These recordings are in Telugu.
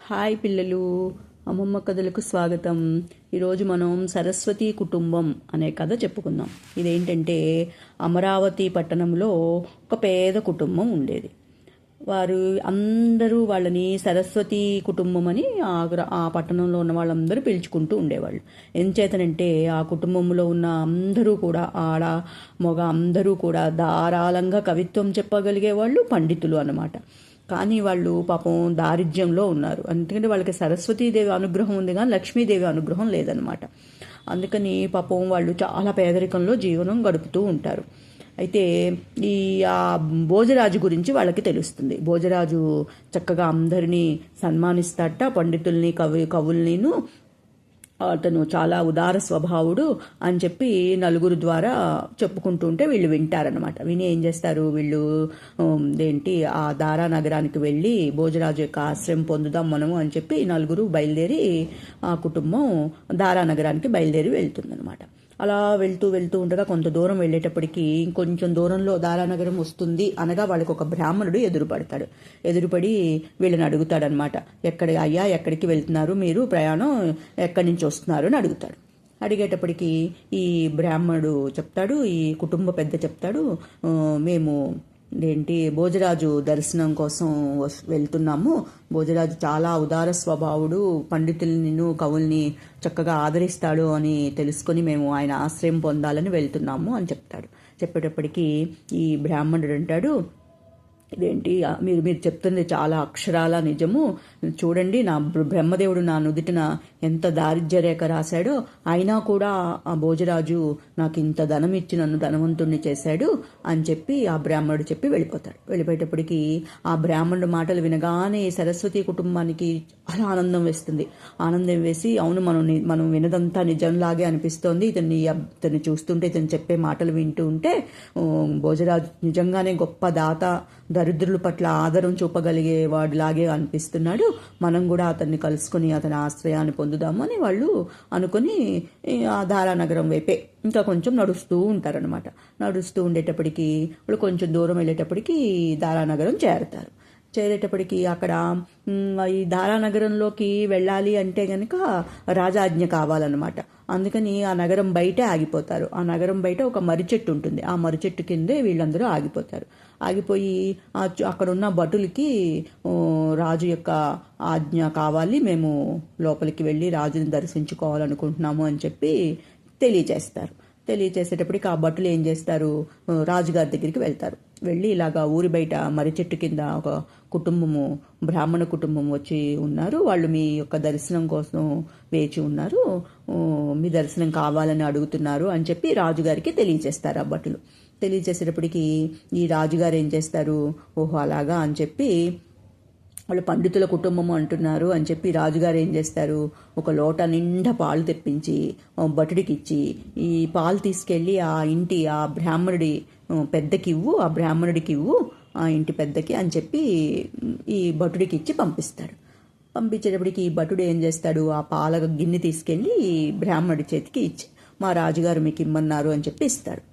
హాయ్ పిల్లలు, అమ్మమ్మ కథలకు స్వాగతం. ఈరోజు మనం సరస్వతి కుటుంబం అనే కథ చెప్పుకుందాం. ఇదేంటంటే అమరావతి పట్టణంలో ఒక పేద కుటుంబం ఉండేది. వారు అందరూ వాళ్ళని సరస్వతి కుటుంబం అని ఆ పట్టణంలో ఉన్న వాళ్ళందరూ పిలుచుకుంటూ ఉండేవాళ్ళు. ఎంచేతనంటే ఆ కుటుంబంలో ఉన్న అందరూ కూడా ఆడ మగ అందరూ కూడా ధారాళంగా కవిత్వం చెప్పగలిగే వాళ్ళు, పండితులు అన్నమాట. కానీ వాళ్ళు పాపం దారిద్ర్యంలో ఉన్నారు. ఎందుకంటే వాళ్ళకి సరస్వతీదేవి అనుగ్రహం ఉంది కానీ లక్ష్మీదేవి అనుగ్రహం లేదనమాట. అందుకని పాపం వాళ్ళు చాలా పేదరికంలో జీవనం గడుపుతూ ఉంటారు. అయితే ఈ ఆ భోజరాజు గురించి వాళ్ళకి తెలుస్తుంది. భోజరాజు చక్కగా అందరినీ సన్మానిస్తాట, పండితుల్ని కవుల్నిను. అతను చాలా ఉదార స్వభావుడు అని చెప్పి నలుగురు ద్వారా చెప్పుకుంటూ ఉంటే వీళ్ళు వింటారనమాట. విని ఏం చేస్తారు, వీళ్ళు ఆ దారా నగరానికి వెళ్ళి భోజరాజు యొక్క ఆశ్రయం పొందుదాం మనము అని చెప్పి నలుగురు బయలుదేరి ఆ కుటుంబం దారా నగరానికి బయలుదేరి వెళ్తుందనమాట. అలా వెళ్తూ వెళ్తూ ఉండగా కొంత దూరం వెళ్ళేటప్పటికి ఇంకొంచెం దూరంలో దారానగరం వస్తుంది అనగా వాళ్ళకి ఒక బ్రాహ్మణుడు ఎదురుపడతాడు. ఎదురుపడి వీళ్ళని అడుగుతాడనమాట. ఎక్కడికి వెళ్తున్నారు మీరు, ప్రయాణం ఎక్కడి నుంచి వస్తున్నారు అని అడుగుతాడు. అడిగేటప్పటికి ఈ బ్రాహ్మణుడు చెప్తాడు, ఈ కుటుంబ పెద్ద చెప్తాడు, మేము భోజరాజు దర్శనం కోసం వెళ్తున్నాము. భోజరాజు చాలా ఉదార స్వభావుడు, పండితుల్ని కవుల్ని చక్కగా ఆదరిస్తాడు అని తెలుసుకొని మేము ఆయన ఆశ్రయం పొందాలని వెళ్తున్నాము అని చెప్తాడు. చెప్పేటప్పటికీ ఈ బ్రాహ్మణుడు అంటాడు, మీరు మీరు చెప్తుంది చాలా అక్షరాల నిజము. చూడండి, నా బ్రహ్మదేవుడు నా నుదుటిన ఎంత దారిద్ర్య రేఖ రాశాడో, అయినా కూడా ఆ భోజరాజు నాకు ఇంత ధనం ఇచ్చి నన్ను ధనవంతుణ్ణి చేశాడు అని చెప్పి ఆ బ్రాహ్మణుడు చెప్పి వెళ్ళిపోతాడు. వెళ్ళిపోయేటప్పటికీ ఆ బ్రాహ్మణుడు మాటలు వినగానే సరస్వతి కుటుంబానికి చాలా ఆనందం వేస్తుంది. ఆనందం వేసి, అవును, మనం వినదంతా నిజంలాగే అనిపిస్తోంది. ఇతన్ని చూస్తుంటే, ఇతను చెప్పే మాటలు వింటూ ఉంటే భోజరాజు నిజంగానే గొప్ప దాత, దరిద్రుల పట్ల ఆదరం చూపగలిగే వాడిలాగే అనిపిస్తున్నాడు. మనం కూడా అతన్ని కలుసుకొని అతని ఆశ్రయాన్ని పొందుదాము అని వాళ్ళు అనుకుని ఆ దారానగరం వైపే ఇంకా కొంచెం నడుస్తూ ఉంటారనమాట. నడుస్తూ ఉండేటప్పటికి వాళ్ళు కొంచెం దూరం వెళ్ళేటప్పటికి దారానగరం చేరేటప్పటికి అక్కడ ఈ దారానగరంలోకి వెళ్ళాలి అంటే కనుక రాజాజ్ఞ కావాలన్నమాట. అందుకని ఆ నగరం బయటే ఆగిపోతారు. ఆ నగరం బయట ఒక మర్రి చెట్టు ఉంటుంది. ఆ మర్రి చెట్టు కిందే వీళ్ళందరూ ఆగిపోతారు. ఆగిపోయి అక్కడున్న భటులకి రాజు యొక్క ఆజ్ఞ కావాలి, మేము లోపలికి వెళ్ళి రాజుని దర్శించుకోవాలనుకుంటున్నాము అని చెప్పి తెలియచేసేటప్పటికి ఆ భటులు ఏం చేస్తారు, రాజుగారి దగ్గరికి వెళ్తారు. వెళ్ళి ఇలాగా ఊరి బయట మర్రి చెట్టు కింద ఒక కుటుంబము, బ్రాహ్మణ కుటుంబం వచ్చి ఉన్నారు, వాళ్ళు మీ యొక్క దర్శనం కోసం వేచి ఉన్నారు, మీ దర్శనం కావాలని అడుగుతున్నారు అని చెప్పి రాజుగారికి తెలియచేస్తారు ఆ భటులు. తెలియచేసేటప్పటికి ఈ రాజుగారు ఏం చేస్తారు, ఓహో అలాగా అని చెప్పి, వాళ్ళు పండితుల కుటుంబము అంటున్నారు అని చెప్పి రాజుగారు ఏం చేస్తారు, ఒక లోట నిండా పాలు తెప్పించి భటుడికి ఇచ్చి, ఈ పాలు తీసుకెళ్ళి ఆ బ్రాహ్మణుడి పెద్దకి ఇవ్వు, ఆ బ్రాహ్మణుడికి ఇవ్వు, ఆ ఇంటి పెద్దకి అని చెప్పి ఈ భటుడికి ఇచ్చి పంపిస్తాడు. పంపించేటప్పటికి ఈ భటుడు ఏం చేస్తాడు, ఆ పాల గిన్నె తీసుకెళ్ళి బ్రాహ్మణుడి చేతికి ఇచ్చి, మా రాజుగారు మీకు ఇమ్మన్నారు అని చెప్పి ఇస్తాడు.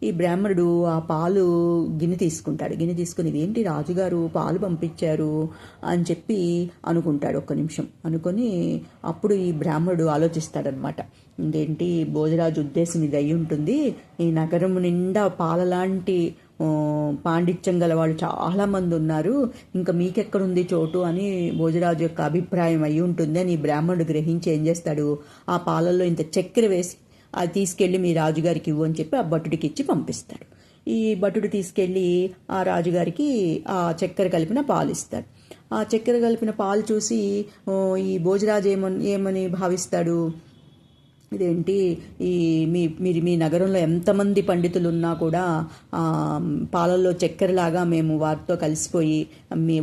ఈ బ్రాహ్మణుడు ఆ పాలు గిన్నె తీసుకుంటాడు. గిన్నె తీసుకుని ఏంటి రాజుగారు పాలు పంపించారు అని చెప్పి అనుకుంటాడు. ఒక్క నిమిషం అనుకొని అప్పుడు ఈ బ్రాహ్మణుడు ఆలోచిస్తాడనమాట. భోజరాజు ఉద్దేశం ఇది అయి ఉంటుంది, ఈ నగరం నిండా పాలలాంటి పాండిత్యం గల వాళ్ళు చాలామంది ఉన్నారు, ఇంకా మీకెక్కడుంది చోటు అని భోజరాజు యొక్క అభిప్రాయం అయి ఉంటుంది అని బ్రాహ్మణుడు గ్రహించి ఏం చేస్తాడు, ఆ పాలల్లో ఇంత చక్కెర వేసి అది తీసుకెళ్ళి మీ రాజుగారికి ఇవ్వు అని చెప్పి ఆ భటుడికి ఇచ్చి పంపిస్తాడు. ఈ భటుడు తీసుకెళ్ళి ఆ రాజుగారికి ఆ చక్కెర కలిపిన పాలు ఇస్తాడు. ఆ చక్కెర కలిపిన పాలు చూసి ఈ భోజరాజు ఏమని భావిస్తాడు, మీ నగరంలో ఎంతమంది పండితులు ఉన్నా కూడా పాలల్లో చక్కెరలాగా మేము వారితో కలిసిపోయి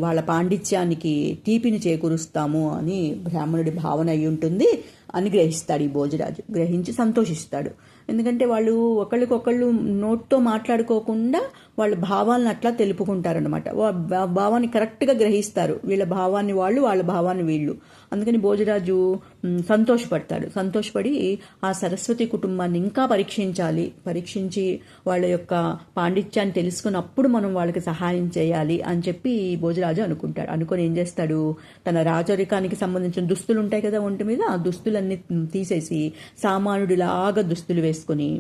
వాళ్ళ పాండిత్యానికి తీపిని చేకూరుస్తాము అని బ్రాహ్మణుడి భావన అయి ఉంటుంది అని గ్రహిస్తాడు ఈ భోజరాజు. గ్రహించి సంతోషిస్తాడు. ఎందుకంటే వాళ్ళు ఒకళ్ళకొకళ్ళు నోట్తో మాట్లాడుకోకుండా వాళ్ళ భావాలను అట్లా తెలుపుకుంటారనమాట. భావాన్ని కరెక్ట్గా గ్రహిస్తారు, వీళ్ళ భావాన్ని వాళ్ళు, వాళ్ళ భావాన్ని వీళ్ళు. అందుకని భోజరాజు సంతోషపడి ఆ సరస్వతి కుటుంబాన్ని ఇంకా పరీక్షించి వాళ్ళ యొక్క పాండిత్యాన్ని తెలుసుకున్నప్పుడు మనం వాళ్ళకి సహాయం చేయాలి అని చెప్పి భోజరాజు అనుకుంటాడు. అనుకొని ఏం చేస్తాడు, తన రాజరికానికి సంబంధించిన దుస్తులు ఉంటాయి కదా ఒంటి మీద, ఆ దుస్తులన్నీ తీసేసి సామాన్యుడిలాగా దుస్తులు వేసుకొని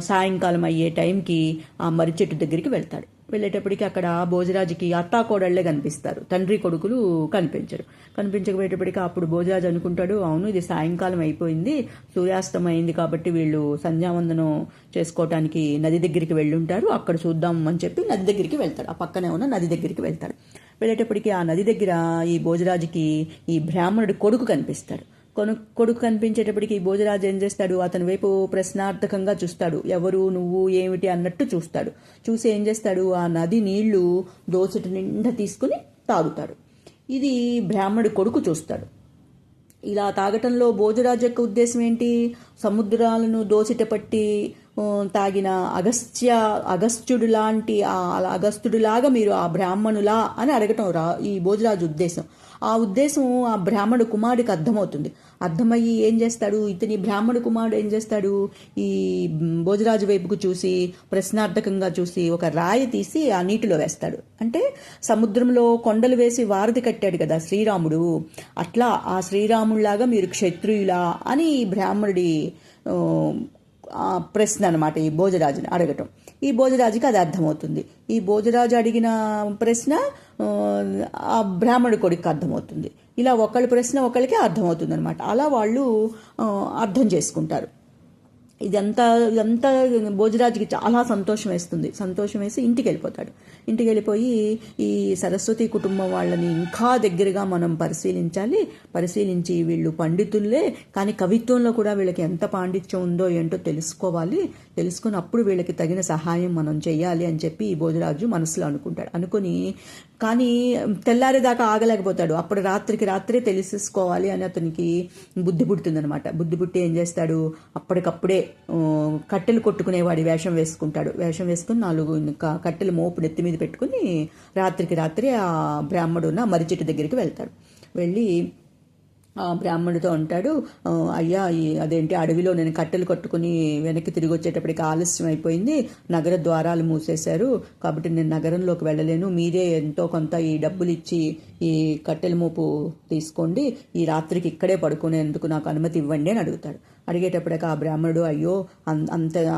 సాయంకాలం అయ్యే టైంకి ఆ మర్రి చెట్టు దగ్గరికి వెళ్తాడు. వెళ్ళేటప్పటికి అక్కడ భోజరాజుకి అత్తాకోడళ్లే కనిపిస్తారు, తండ్రి కొడుకులు కనిపించకపోయేటప్పటికి అప్పుడు భోజరాజు అనుకుంటాడు, అవును ఇది సాయంకాలం అయిపోయింది, సూర్యాస్తం అయింది కాబట్టి వీళ్ళు సంధ్యావందనం చేసుకోవటానికి నది దగ్గరికి వెళ్ళుంటారు, అక్కడ చూద్దాం అని చెప్పి నది దగ్గరికి వెళ్తాడు. ఆ పక్కనే ఉన్న నది దగ్గరికి వెళ్తాడు. వెళ్ళేటప్పటికి ఆ నది దగ్గర ఈ భోజరాజుకి ఈ బ్రాహ్మణుడి కొడుకు కనిపిస్తాడు. కొడుకు కనిపించేటప్పటికి భోజరాజు ఏం చేస్తాడు, అతని వైపు ప్రశ్నార్థకంగా చూస్తాడు, ఎవరు నువ్వు ఏమిటి అన్నట్టు చూస్తాడు. చూసి ఏం చేస్తాడు, ఆ నది నీళ్లు దోసటి నిండా తీసుకుని తాగుతాడు. ఇది బ్రాహ్మణుడి కొడుకు చూస్తాడు. ఇలా తాగటంలో భోజరాజు యొక్క ఉద్దేశం ఏంటి, సముద్రాలను దోసిట పట్టి తాగిన అగస్త్యుడు లాంటి అగస్త్యుడిలాగా మీరు ఆ బ్రాహ్మణులా అని అడగటం ఈ భోజరాజు ఉద్దేశం. ఆ ఉద్దేశం ఆ బ్రాహ్మణ కుమారుడికి అర్థమయ్యి ఏం చేస్తాడు, ఇతని బ్రాహ్మణ కుమారుడు ఏం చేస్తాడు, ఈ భోజరాజు వైపుకు చూసి ప్రశ్నార్థకంగా చూసి ఒక రాయి తీసి ఆ నీటిలో వేస్తాడు. అంటే సముద్రంలో కొండలు వేసి వారధి కట్టాడు కదా శ్రీరాముడు, అట్లా ఆ శ్రీరాముడిలాగా మీరు క్షత్రియులా అని ఈ బ్రాహ్మణుడి ప్రశ్న అనమాట ఈ భోజరాజుని అడగటం. ఈ భోజరాజుకి అది అర్థమవుతుంది. ఈ భోజరాజు అడిగిన ప్రశ్న ఆ బ్రాహ్మణుడి కొడుకు అర్థమవుతుంది. ఇలా ఒకళ్ళ ప్రశ్న ఒకళ్ళకే అర్థమవుతుంది అనమాట. అలా వాళ్ళు అర్థం చేసుకుంటారు. ఇదంతా భోజరాజుకి చాలా సంతోషం వేసి ఇంటికి వెళ్ళిపోయి ఈ సరస్వతి కుటుంబం వాళ్ళని ఇంకా దగ్గరగా మనం పరిశీలించి వీళ్ళు పండితుల్లే కానీ కవిత్వంలో కూడా వీళ్ళకి ఎంత పాండిత్యం ఉందో ఏంటో తెలుసుకుని అప్పుడు వీళ్ళకి తగిన సహాయం మనం చెయ్యాలి అని చెప్పి ఈ భోజరాజు మనసులో అనుకుని కానీ తెల్లారేదాకా ఆగలేకపోతాడు. అప్పుడు రాత్రే తెలిసేసుకోవాలి అని అతనికి బుద్ధి పుడుతుందనమాట. బుద్ధి పుట్టి ఏం చేస్తాడు, అప్పటికప్పుడే కట్టెలు కొట్టుకునేవాడి వేషం వేసుకుంటాడు. వేషం వేసుకుని 4 కట్టెలు మోపు నెత్తి మీద పెట్టుకుని రాత్రి ఆ బ్రాహ్మడున్న మర్రి చెట్టు దగ్గరికి వెళ్తాడు. వెళ్ళి ఆ బ్రాహ్మణుడితో అంటాడు, అయ్యా అదేంటి అడవిలో నేను కట్టెలు కట్టుకుని వెనక్కి తిరిగి వచ్చేటప్పటికి ఆలస్యం అయిపోయింది, నగర ద్వారాలు మూసేశారు, కాబట్టి నేను నగరంలోకి వెళ్ళలేను, మీరే ఎంతో కొంత ఈ డబ్బులు ఇచ్చి ఈ కట్టెల మోపు తీసుకోండి, ఈ రాత్రికి ఇక్కడే పడుకునేందుకు నాకు అనుమతి ఇవ్వండి అని అడుగుతాడు. అడిగేటప్పటికి ఆ బ్రాహ్మణుడు, అయ్యో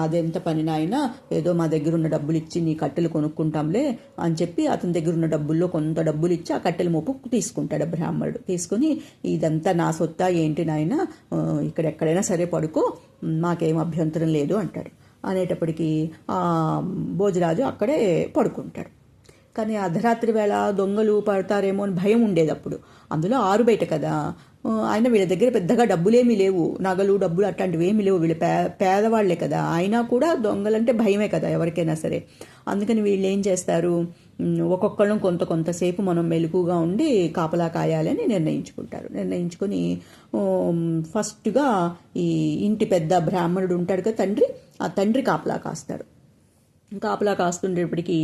అదెంత పని నాయనా, ఏదో మా దగ్గర ఉన్న డబ్బులు ఇచ్చి నీ కట్టెలు కొనుక్కుంటాంలే అని చెప్పి అతని దగ్గర ఉన్న డబ్బుల్లో కొంత డబ్బులు ఇచ్చి ఆ కట్టెల మోపు తీసుకుంటాడు. బ్రాహ్మణుడు తీసుకుని, ఇదంతా నా సొత్తా ఏంటి నాయన, ఇక్కడ ఎక్కడైనా సరే పడుకో, మాకేం అభ్యంతరం లేదు అంటాడు. అనేటప్పటికీ ఆ భోజరాజు అక్కడే పడుకుంటాడు. కానీ అర్ధరాత్రి వేళ దొంగలు పడతారేమో అని భయం ఉండేది అప్పుడు. అందులో ఆరు బయట కదా, ఆయన వీళ్ళ దగ్గర పెద్దగా డబ్బులేమీ లేవు, నగలు డబ్బులు అట్లాంటివి ఏమీ లేవు, వీళ్ళు పేదవాళ్లే కదా, అయినా కూడా దొంగలంటే భయమే కదా ఎవరికైనా సరే. అందుకని వీళ్ళు ఏం చేస్తారు, ఒక్కొక్కళ్ళం కొంతసేపు మనం మెలకుగా ఉండి కాపలా కాయాలని నిర్ణయించుకొని ఫస్ట్గా ఈ ఇంటి పెద్ద బ్రాహ్మణుడు ఉంటాడు కదా ఆ తండ్రి కాపలా కాస్తుండేటప్పటికి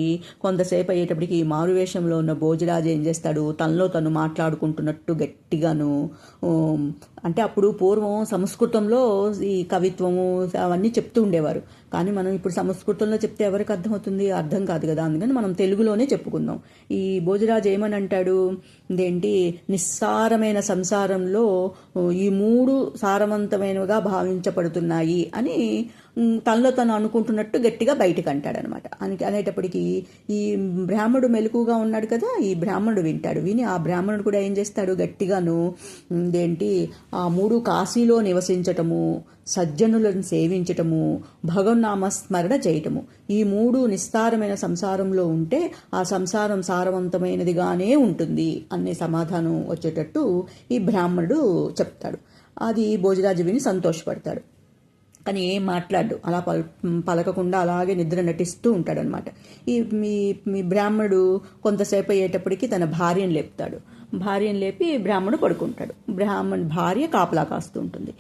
కొంతసేపు అయ్యేటప్పటికి మారువేషంలో ఉన్న భోజరాజు ఏం చేస్తాడు, తనలో తను మాట్లాడుకుంటున్నట్టు గట్టిగాను, అంటే అప్పుడు పూర్వం సంస్కృతంలో ఈ కవిత్వము అవన్నీ చెప్తూ ఉండేవారు. కానీ మనం ఇప్పుడు సంస్కృతంలో చెప్తే ఎవరికి అర్థమవుతుంది, అర్థం కాదు కదా. అందుకని మనం తెలుగులోనే చెప్పుకుందాం. ఈ భోజరాజు ఏమని అంటాడు, ఇదేంటి, నిస్సారమైన సంసారంలో ఈ 3 సారవంతమైనవిగా భావించబడుతున్నాయి అని తనలో తను అనుకుంటున్నట్టు గట్టిగా బయటకు అంటాడనమాట. అనేటప్పటికీ ఈ బ్రాహ్మణుడు మెలకుగా ఉన్నాడు కదా, ఈ బ్రాహ్మణుడు విని ఆ బ్రాహ్మణుడు కూడా ఏం చేస్తాడు, గట్టిగాను ఇదేంటి, ఆ 3 కాశీలో నివసించటము, సజ్జనులను సేవించటము, భగవన్నామస్మరణ చేయటము, ఈ 3 నిస్తారమైన సంసారంలో ఉంటే ఆ సంసారం సారవంతమైనదిగానే ఉంటుంది అనే సమాధానం వచ్చేటట్టు ఈ బ్రాహ్మణుడు చెప్తాడు. అది భోజరాజు విని సంతోషపడతాడు. కానీ ఏం మాట్లాడు, అలా పలకకుండా అలాగే నిద్ర నటిస్తూ ఉంటాడనమాట. మీ బ్రాహ్మణుడు కొంతసేపు అయ్యేటప్పటికి తన భార్యను లేపుతాడు. భార్యను లేపి బ్రాహ్మణుడు పడుకుంటాడు. భార్య కాపలా కాస్తూ ఉంటుంది.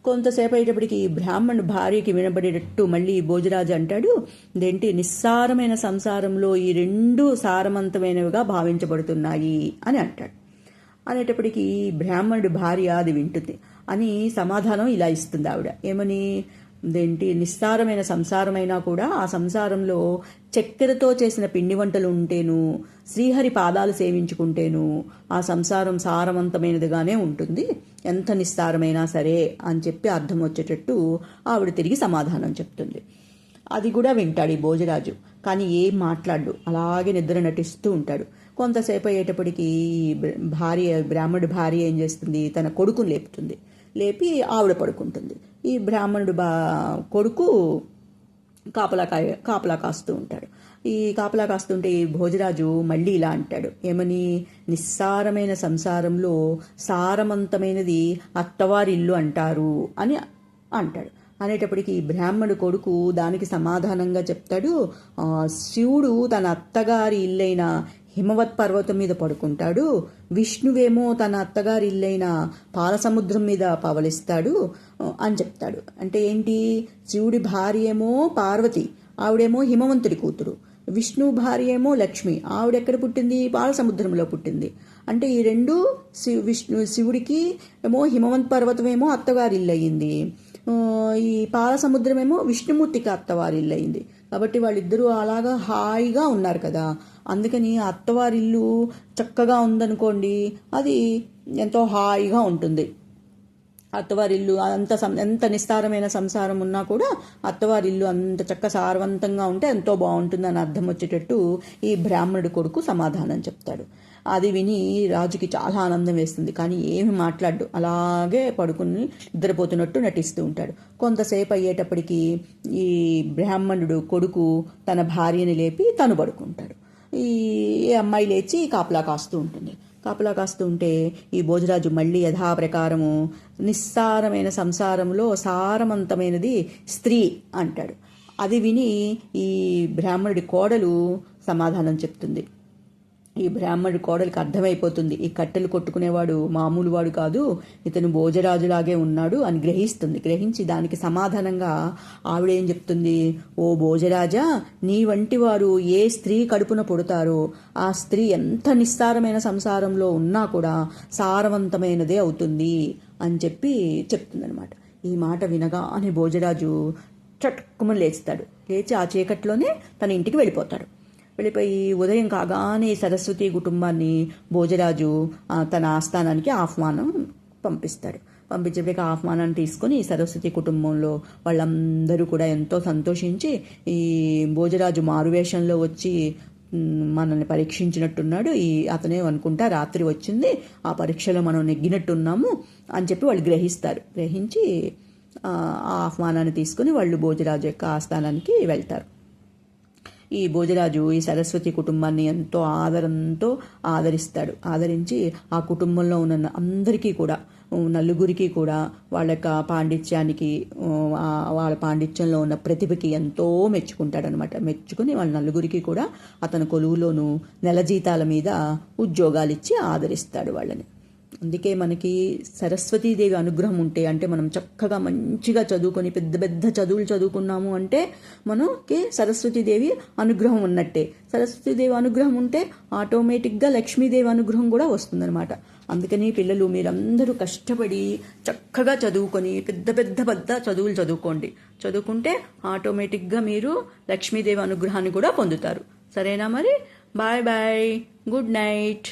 కొంతసేపు అయ్యేటప్పటికి బ్రాహ్మణుడు భార్యకి వినబడేటట్టు మళ్ళీ భోజరాజు అంటాడు, ఇదేంటి నిస్సారమైన సంసారంలో ఈ రెండు సారవంతమైనవిగా భావించబడుతున్నాయి అని అంటాడు. అనేటప్పటికీ బ్రాహ్మణుడి భార్య అది వింటుంది. అని సమాధానం ఇలా ఇస్తుంది ఆవిడ, ఏమని, ఇదేంటి నిస్సారమైన సంసారమైనా కూడా ఆ సంసారంలో చక్కెరతో చేసిన పిండి వంటలు ఉంటేను, శ్రీహరి పాదాలు సేవించుకుంటేను ఆ సంసారం సారవంతమైనదిగానే ఉంటుంది, ఎంత నిస్సారమైనా సరే అని చెప్పి అర్థం వచ్చేటట్టు ఆవిడ తిరిగి సమాధానం చెప్తుంది. అది కూడా వింటాడు ఈ భోజరాజు, కానీ ఏం మాట్లాడు, అలాగే నిద్ర నటిస్తూ ఉంటాడు. కొంతసేపు అయ్యేటప్పటికి బ్రాహ్మణుడి భార్య ఏం చేస్తుంది, తన కొడుకుని లేపుతుంది. లేపి ఆవిడ పడుకుంటుంది. ఈ బ్రాహ్మణుడు కొడుకు కాపలా కాస్తూ ఉంటాడు. ఈ కాపలా కాస్తుంటే ఈ భోజరాజు మళ్ళీ ఇలా అంటాడు, ఏమని, నిస్సారమైన సంసారంలో సారవంతమైనది అత్తవారిల్లు అంటారు అని అంటాడు. అనేటప్పటికి బ్రాహ్మణుడు కొడుకు దానికి సమాధానంగా చెప్తాడు, శివుడు తన అత్తగారి ఇల్లైన హిమవత్ పర్వతం మీద పడుకుంటాడు, విష్ణువేమో తన అత్తగారి ఇల్లైన పాలసముద్రం మీద పవలిస్తాడు అని చెప్తాడు. అంటే ఏంటి, శివుడి భార్య ఏమో పార్వతి, ఆవిడేమో హిమవంతుడి కూతురు, విష్ణు భార్య ఏమో లక్ష్మి, ఆవిడెక్కడ పుట్టింది, పాలసముద్రంలో పుట్టింది. అంటే ఈ రెండు శివుడికి ఏమో హిమవంత్ పర్వతం ఏమో అత్తగారి ఇల్లు అయ్యింది, ఈ పాలసముద్రం ఏమో విష్ణుమూర్తికి అత్తవారి ఇల్లు అయింది. కాబట్టి వాళ్ళిద్దరూ అలాగా హాయిగా ఉన్నారు కదా. అందుకని అత్తవారిల్లు చక్కగా ఉందనుకోండి, అది ఎంతో హాయిగా ఉంటుంది. అత్తవారిల్లు ఎంత నిస్సారమైన సంసారం ఉన్నా కూడా అత్తవారిల్లు అంత చక్క సారవంతంగా ఉంటే ఎంతో బాగుంటుందని అర్థం వచ్చేటట్టు ఈ బ్రాహ్మణుడి కొడుకు సమాధానం చెప్తాడు. అది విని రాజుకి చాలా ఆనందం వేస్తుంది, కానీ ఏమి మాట్లాడు, అలాగే పడుకుని నిద్రపోతున్నట్టు నటిస్తూ ఉంటాడు. కొంతసేపు అయ్యేటప్పటికి ఈ బ్రాహ్మణుడు కొడుకు తన భార్యని లేపి తను పడుకుంటాడు. ఈ అమ్మాయి లేచి కాపలా కాస్తూ ఉంటుంది. కాపలా కాస్తూ ఉంటే ఈ భోజరాజు మళ్ళీ యథాప్రకారము నిస్సారమైన సంసారంలో సారవంతమైనది స్త్రీ అంటాడు. అది విని ఈ బ్రాహ్మణుడి కోడలు సమాధానం చెప్తుంది. ఈ బ్రాహ్మణుడి కోడలికి అర్థమైపోతుంది, ఈ కట్టెలు కొట్టుకునేవాడు మామూలు వాడు కాదు, ఇతను భోజరాజులాగే ఉన్నాడు అని గ్రహిస్తుంది. గ్రహించి దానికి సమాధానంగా ఆవిడేం చెప్తుంది, ఓ భోజరాజా, నీ వంటి వారు ఏ స్త్రీ కడుపున పుడతారో ఆ స్త్రీ ఎంత నిస్సారమైన సంసారంలో ఉన్నా కూడా సారవంతమైనదే అవుతుంది అని చెప్పి చెప్తుందనమాట. ఈ మాట వినగానే భోజరాజు చట్టుకుమని లేస్తాడు. లేచి ఆ చీకట్లోనే తన ఇంటికి వెళ్ళిపోతాడు. వెళ్ళిపోయి ఉదయం కాగానే సరస్వతి కుటుంబాన్ని భోజరాజు తన ఆస్థానానికి ఆహ్వానం పంపిస్తాడు. పంపించేపటికి ఆహ్వానాన్ని తీసుకొని సరస్వతి కుటుంబంలో వాళ్ళందరూ కూడా ఎంతో సంతోషించి, ఈ భోజరాజు మారువేషంలో వచ్చి మనల్ని పరీక్షించినట్టున్నాడు, అతనే అనుకుంటా రాత్రి వచ్చింది, ఆ పరీక్షలో మనం నెగ్గినట్టున్నాము అని చెప్పి వాళ్ళు గ్రహిస్తారు. గ్రహించి ఆ ఆహ్వానాన్ని తీసుకుని వాళ్ళు భోజరాజు యొక్క ఆస్థానానికి వెళ్తారు. ఈ భోజరాజు ఈ సరస్వతి కుటుంబాన్ని ఎంతో ఆదరంతో ఆదరిస్తాడు. ఆదరించి ఆ కుటుంబంలో ఉన్న అందరికీ కూడా, నలుగురికి కూడా వాళ్ళ యొక్క పాండిత్యానికి, వాళ్ళ పాండిత్యంలో ఉన్న ప్రతిభకి ఎంతో మెచ్చుకుంటాడనమాట. మెచ్చుకుని వాళ్ళ నలుగురికి కూడా అతని కొలువులోనూ నెల జీతాల మీద ఉద్యోగాలు ఇచ్చి ఆదరిస్తాడు వాళ్ళని. అందుకే మనకి సరస్వతీదేవి అనుగ్రహం ఉంటే, అంటే మనం చక్కగా మంచిగా చదువుకొని పెద్ద పెద్ద చదువులు చదువుకున్నాము అంటే మనకి సరస్వతీదేవి అనుగ్రహం ఉన్నట్టే. సరస్వతీదేవి అనుగ్రహం ఉంటే ఆటోమేటిక్గా లక్ష్మీదేవి అనుగ్రహం కూడా వస్తుందన్నమాట. అందుకని పిల్లలు మీరందరూ కష్టపడి చక్కగా చదువుకొని పెద్ద పెద్ద చదువులు చదువుకుంటే ఆటోమేటిక్గా మీరు లక్ష్మీదేవి అనుగ్రహాన్ని కూడా పొందుతారు. సరేనా మరి? Bye bye, good night.